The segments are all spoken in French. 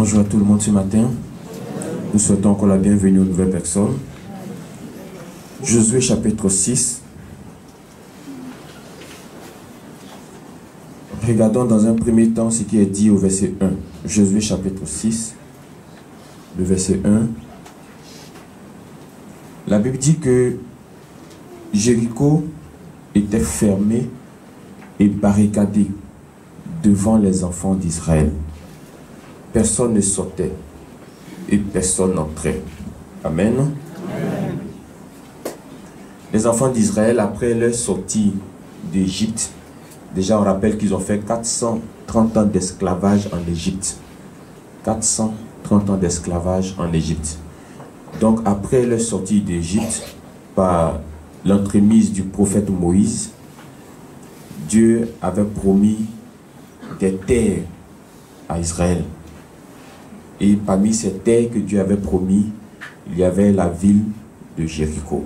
Bonjour à tout le monde ce matin. Nous souhaitons encore la bienvenue aux nouvelles personnes. Josué chapitre 6. Regardons dans un premier temps ce qui est dit au verset 1. Josué chapitre 6, le verset 1. La Bible dit que Jéricho était fermé et barricadé devant les enfants d'Israël. Personne ne sortait et personne n'entrait. Amen. Amen. Les enfants d'Israël, après leur sortie d'Égypte, déjà on rappelle qu'ils ont fait 430 ans d'esclavage en Égypte. 430 ans d'esclavage en Égypte. Donc après leur sortie d'Égypte, par l'entremise du prophète Moïse, Dieu avait promis des terres à Israël. Et parmi ces terres que Dieu avait promis, il y avait la ville de Jéricho.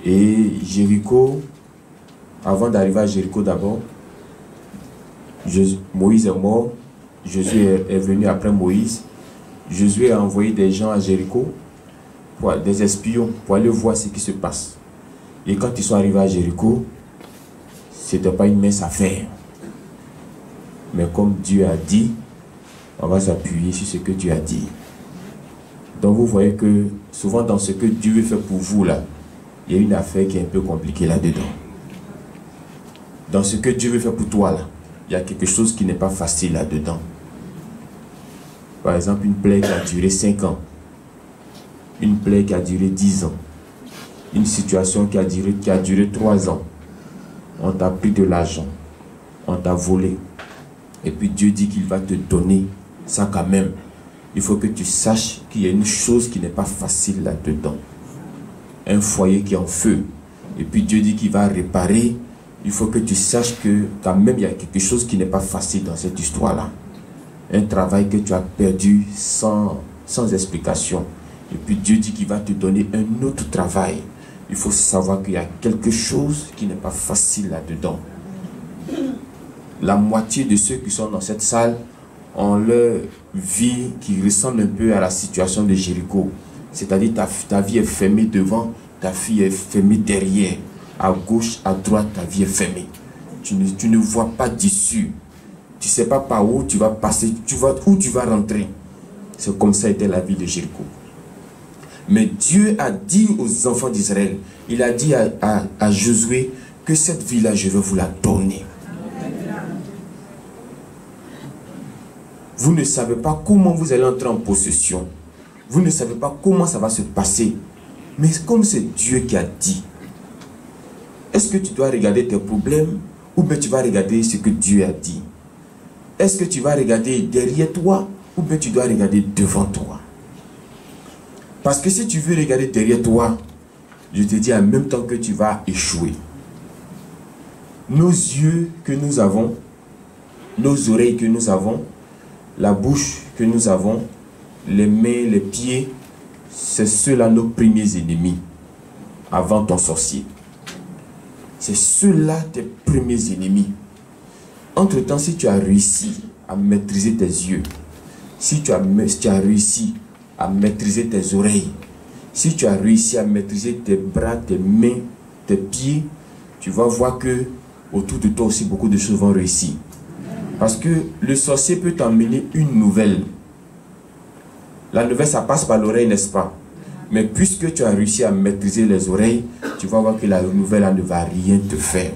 Et Jéricho, avant d'arriver à Jéricho d'abord, Moïse est mort, Josué est venu après Moïse. Josué a envoyé des gens à Jéricho, des espions, pour aller voir ce qui se passe. Et quand ils sont arrivés à Jéricho, ce n'était pas une mince affaire. Mais comme Dieu a dit, on va s'appuyer sur ce que Dieu a dit. Donc vous voyez que souvent dans ce que Dieu fait pour vous là, il y a une affaire qui est un peu compliquée là-dedans. Dans ce que Dieu veut faire pour toi là, il y a quelque chose qui n'est pas facile là-dedans. Par exemple, une plaie qui a duré 5 ans. Une plaie qui a duré 10 ans. Une situation qui a duré 3 ans. On t'a pris de l'argent. On t'a volé. Et puis Dieu dit qu'il va te donner ça quand même. Il faut que tu saches qu'il y a une chose qui n'est pas facile là-dedans. Un foyer qui est en feu. Et puis Dieu dit qu'il va réparer. Il faut que tu saches que quand même il y a quelque chose qui n'est pas facile dans cette histoire-là. Un travail que tu as perdu sans explication. Et puis Dieu dit qu'il va te donner un autre travail. Il faut savoir qu'il y a quelque chose qui n'est pas facile là-dedans. La moitié de ceux qui sont dans cette salle ont leur vie qui ressemble un peu à la situation de Jéricho. C'est-à-dire ta vie est fermée devant, ta vie est fermée derrière. À gauche, à droite, ta vie est fermée. Tu ne vois pas d'issue. Tu ne sais pas par où tu vas passer, où tu vas rentrer. C'est comme ça était la vie de Jéricho. Mais Dieu a dit aux enfants d'Israël, il a dit à Josué que cette ville-là, je vais vous la donner. Vous ne savez pas comment vous allez entrer en possession. Vous ne savez pas comment ça va se passer. Mais comme c'est Dieu qui a dit, est-ce que tu dois regarder tes problèmes ou bien tu vas regarder ce que Dieu a dit? Est-ce que tu vas regarder derrière toi ou bien tu dois regarder devant toi? Parce que si tu veux regarder derrière toi, je te dis en même temps que tu vas échouer. Nos yeux que nous avons, nos oreilles que nous avons, la bouche que nous avons, les mains, les pieds, c'est ceux-là nos premiers ennemis avant ton sorcier. C'est ceux-là tes premiers ennemis. Entre-temps, si tu as réussi à maîtriser tes yeux, si tu as réussi à maîtriser tes oreilles, si tu as réussi à maîtriser tes bras, tes mains, tes pieds, tu vas voir que autour de toi aussi beaucoup de choses vont réussir. Parce que le sorcier peut t'emmener une nouvelle. La nouvelle, ça passe par l'oreille, n'est-ce pas? Mais puisque tu as réussi à maîtriser les oreilles, tu vas voir que la nouvelle là, ne va rien te faire.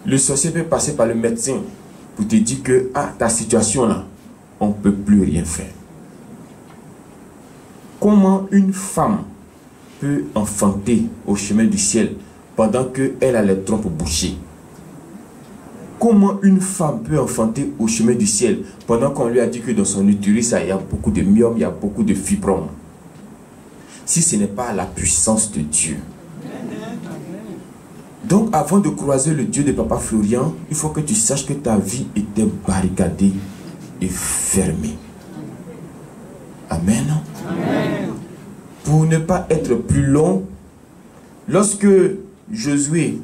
Le sorcier peut passer par le médecin pour te dire que ta situation là, on ne peut plus rien faire. Comment une femme peut enfanter au chemin du ciel pendant qu'elle a les trompes bouchées? Comment une femme peut enfanter au chemin du ciel pendant qu'on lui a dit que dans son utérus, il y a beaucoup de myome, il y a beaucoup de fibromes? Si ce n'est pas la puissance de Dieu. Donc avant de croiser le Dieu de Papa Florian, il faut que tu saches que ta vie était barricadée et fermée. Amen. Amen. Pour ne pas être plus long, lorsque Josué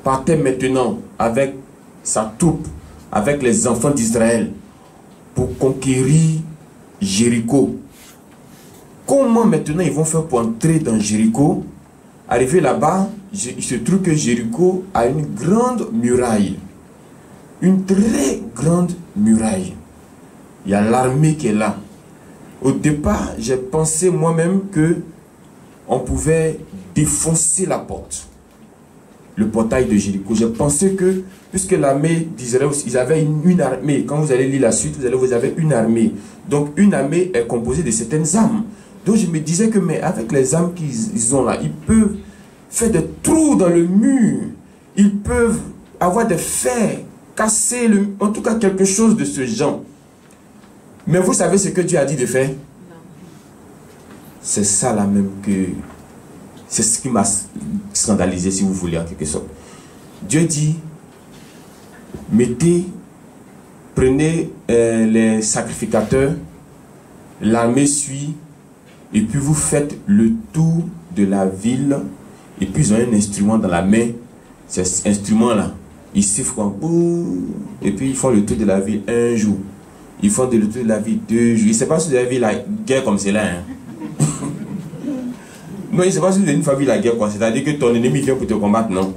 partait maintenant avec sa troupe avec les enfants d'Israël pour conquérir Jéricho. Comment maintenant ils vont faire pour entrer dans Jéricho? Arrivé là-bas, il se trouve que Jéricho a une grande muraille. Une très grande muraille. Il y a l'armée qui est là. Au départ, j'ai pensé moi-même que on pouvait défoncer la porte. Le portail de Jéricho. J'ai pensé que, puisque l'armée d'Israël, ils avaient une armée. Quand vous allez lire la suite, vous avez une armée. Donc une armée est composée de certaines armes. Donc je me disais que, mais avec les armes qu'ils ont là, ils peuvent faire des trous dans le mur. Ils peuvent avoir des fers, casser, en tout cas quelque chose de ce genre. Mais vous savez ce que Dieu a dit de faire? C'est ça là même que... C'est ce qui m'a scandalisé, si vous voulez, en quelque sorte. Dieu dit, prenez les sacrificateurs, l'armée suit, et puis vous faites le tour de la ville, et puis ils ont un instrument dans la main. Cet instrument-là, ils sifflent comme... Et puis ils font le tour de la ville un jour. Ils font le tour de la ville 2 jours. Je ne sais pas si vous avez vu la guerre comme c'est là. Hein. Non, je ne sais pas si vous avez une fois vu la guerre, c'est-à-dire que ton ennemi vient pour te combattre, non?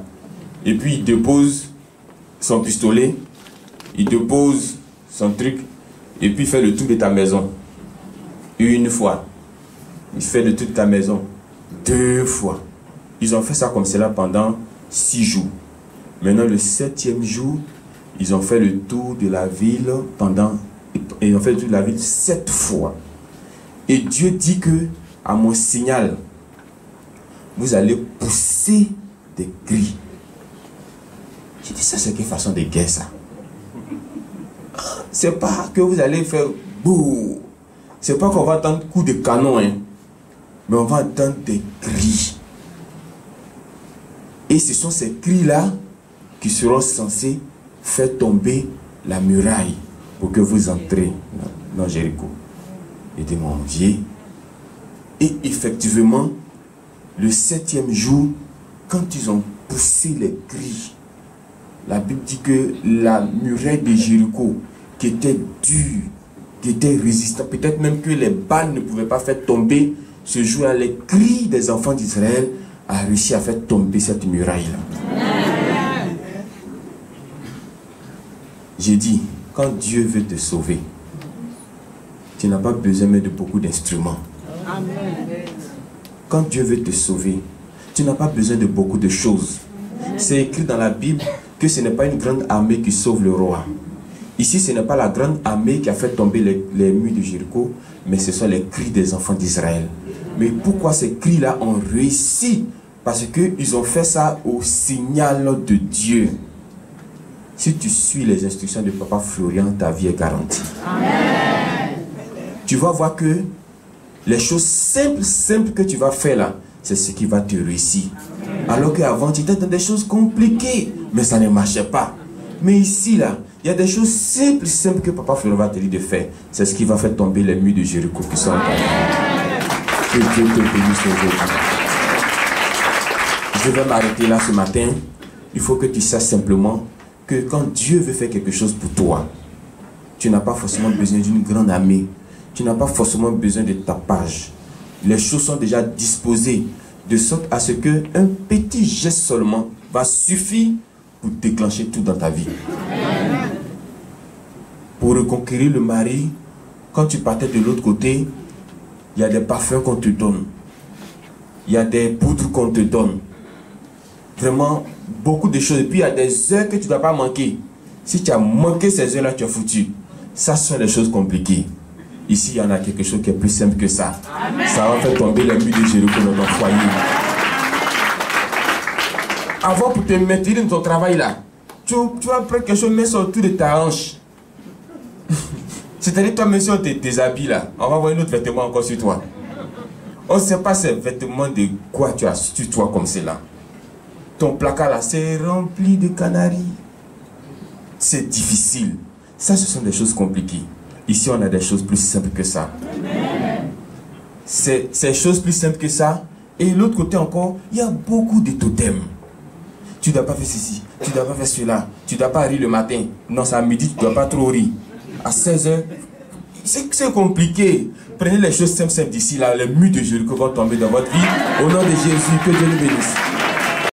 Et puis il dépose son pistolet, il dépose son truc, et puis il fait le tour de ta maison. Une fois. Il fait le tour de ta maison 2 fois. Ils ont fait ça comme cela pendant 6 jours. Maintenant, le 7e jour, ils ont fait le tour de la ville et ils ont fait le tour de la ville 7 fois. Et Dieu dit que, à mon signal, vous allez pousser des cris. J'ai dit, ça c'est quelle façon de guerre ça? C'est pas que vous allez faire bouh. C'est pas qu'on va entendre coup de canon, hein. Mais on va entendre des cris. Et ce sont ces cris-là qui seront censés faire tomber la muraille pour que vous entrez dans Jéricho. Et de mon Dieu. Et effectivement, le 7e jour, quand ils ont poussé les cris, la Bible dit que la muraille de Jéricho, qui était dure, qui était résistante, peut-être même que les balles ne pouvaient pas faire tomber, ce jour-là, les cris des enfants d'Israël a réussi à faire tomber cette muraille-là. J'ai dit, quand Dieu veut te sauver, tu n'as pas besoin de beaucoup d'instruments. Quand Dieu veut te sauver, tu n'as pas besoin de beaucoup de choses. C'est écrit dans la Bible que ce n'est pas une grande armée qui sauve le roi. Ici, ce n'est pas la grande armée qui a fait tomber les murs de Jéricho, mais ce sont les cris des enfants d'Israël. Mais pourquoi ces cris-là ont réussi? Parce qu'ils ont fait ça au signal de Dieu. Si tu suis les instructions de Papa Florian, ta vie est garantie. Amen. Tu vas voir que les choses simples que tu vas faire là, c'est ce qui va te réussir. Amen. Alors qu'avant, tu étais dans des choses compliquées, mais ça ne marchait pas. Mais ici, là, il y a des choses simples que Papa Florian va te dire de faire. C'est ce qui va faire tomber les murs de Jéricho qui sont en train. Que Dieu te bénisse aujourd'hui. Je vais m'arrêter là ce matin. Il faut que tu saches simplement que quand Dieu veut faire quelque chose pour toi, tu n'as pas forcément besoin d'une grande armée. Tu n'as pas forcément besoin de tapage. Les choses sont déjà disposées de sorte à ce qu'un petit geste seulement va suffire pour déclencher tout dans ta vie. Pour reconquérir le mari, quand tu partais de l'autre côté, il y a des parfums qu'on te donne. Il y a des poudres qu'on te donne. Vraiment, beaucoup de choses. Et puis, il y a des heures que tu ne dois pas manquer. Si tu as manqué ces heures-là, tu as foutu. Ça, ce sont des choses compliquées. Ici, il y en a quelque chose qui est plus simple que ça. Amen. Ça va faire tomber les murs de Jéricho dans ton foyer. Avant, pour te maintenir dans ton travail là, tu vas prendre quelque chose, mettre sur autour de ta hanche. C'est-à-dire, toi, même si on te déshabille là, on va avoir un autre vêtement encore sur toi. On ne sait pas ces vêtements de quoi tu as sur toi comme cela. Ton placard là, c'est rempli de canaries. C'est difficile. Ça, ce sont des choses compliquées. Ici, on a des choses plus simples que ça. C'est choses plus simples que ça. Et l'autre côté encore, il y a beaucoup de totems. tu ne dois pas faire ceci, tu ne dois pas faire cela, tu ne dois pas rire le matin. Non, c'est à midi, tu ne dois pas trop rire. À 16h, c'est compliqué. Prenez les choses simples d'ici, là, les murs de Jéricho vont tomber dans votre vie. Au nom de Jésus, que Dieu nous bénisse.